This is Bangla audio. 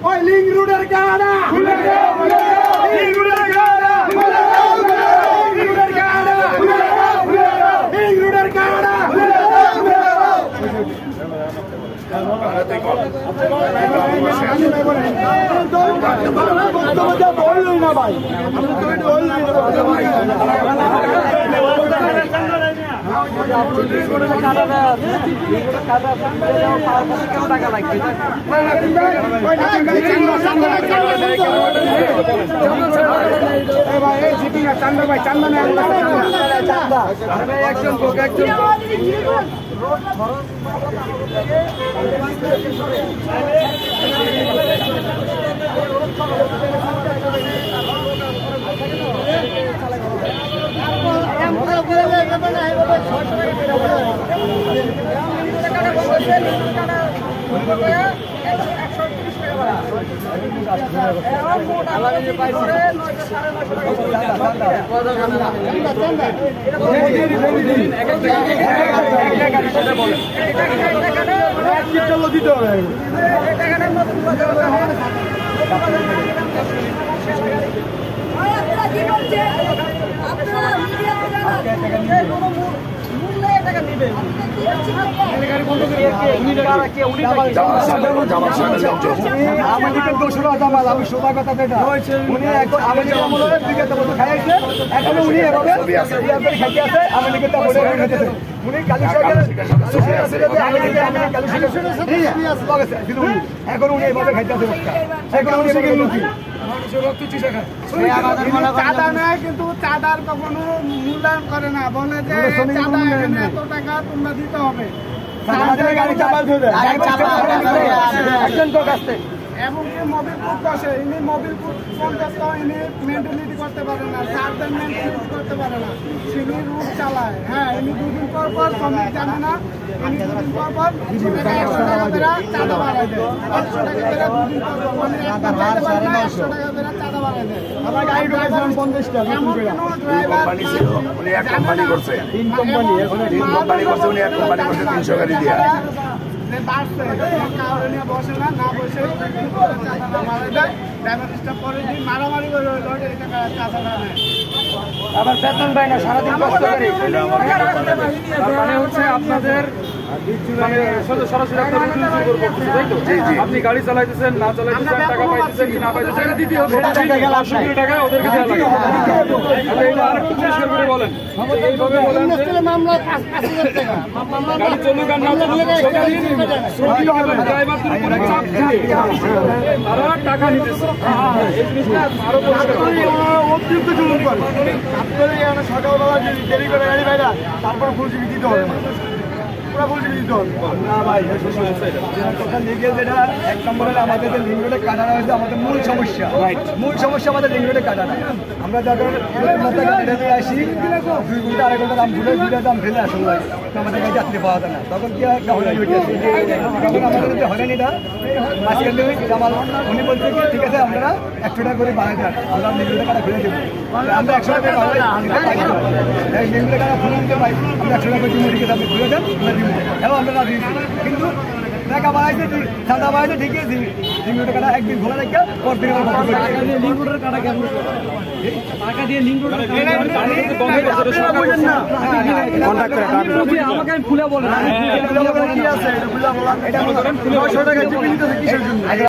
ওই লিং রুডের গানা লিং রুডের গানা লিং রুডের গানা লিং রুডের গানা আমি সোজা কথা বেটা উনি এখন উনি খাইতে আছে উনি এখন উনি এভাবে খাইতে আছে এখন উনি চাঁদা নেয় কিন্তু চাঁদার কখনো মূল্যায়ন করে না, বলে যে এত টাকা তোমরা দিতে হবে এবং মোবিলপুর বসে ইনি মোবিলপুর পঞ্চায়েত ইনি মেন্টালিটি করতে পারে না, চারদের মেন্টালিটি করতে পারে না, তিনি রুট চালায়। হ্যাঁ, ইনি দুদিন পর পর শ্রমিক জানে না, ইনি দুদিন পর পর 100 টাকা বেড়া চাঁদা বাড়ায় দেয়, 100 টাকা বেড়া দুদিন পর পর মানে 100 টাকা বেড়া চাঁদা বাড়ায় দেয়। আমার গাড়ি ঢুকেছিলাম 50 টাকা উনি এক কোম্পানি করছে, তিন কোম্পানি এখন তিন কোম্পানি করছে, উনি এক কোম্পানি করছে 300 গাড়ি দিয়া মারামারি করে আবার বেতন পায় না, সারাদিন কষ্ট করে। মানে হচ্ছে আপনাদের সরাসরি আপনি গাড়ি চালাইতেছেন না চালাইতেছেন, টাকা পাইতেছেন কি না পাইতেছেন দিতে হবে, টাকা ওদেরকে বলেন এইভাবে বলেন গাড়ি চলুক আর না চলুক ড্রাইভারদের উপরে চাপ দিয়ে তারা টাকা নিতেছে। এই জিনিসটা আরো অতিরিক্ত জুলুম করে সকালবেলা দেরি করে গাড়ি বাইরা তারপর ফুলজিবি দিতে হবে না, যেটা 1 নম্বরের আমাদের যে লিঙ্ক রোডে কাটানো হয়েছে আমাদের মূল সমস্যা, আমাদের লিঙ্ক রোডে কাটানো। আমরা যখন আসি 2 ঘন্টা 2.5 ঘন্টা দাম ভুলে 2 দাম ফেলে আসলে আমাদের কাছে যাত্রী পাওয়া যায় না, তখন কি হয় একটা হয়রানি হয়ে যাচ্ছে। তখন আমাদের যে হয়রানিটা মাঝখান জামাল উনি বলছে কি ঠিক আছে আপনারা 100 টাকা করে বাড়াই দেন, আমরা লিঙ্ক রোডে কাটা ফেলে দেবো, আমরা 100 টাকা লিঙ্ক রোডে কাটা ফেলে দিতে পাই, আমরা 100 টাকা করে ঠিক আছে আপনি খুলে দেন এবং আমরা কিন্তু টাকা বাড়াইছে চাঁদা বাড়াইছে ঠিকই আছে, লিঙ্ক কাটা একদিন খোলা রেখে পর দিন লিঙ্ক রোডের কাটা কেমন টাকা দিয়ে লিঙ্ক রোড আমাকে খুলে বলেন এটা 900 টাকা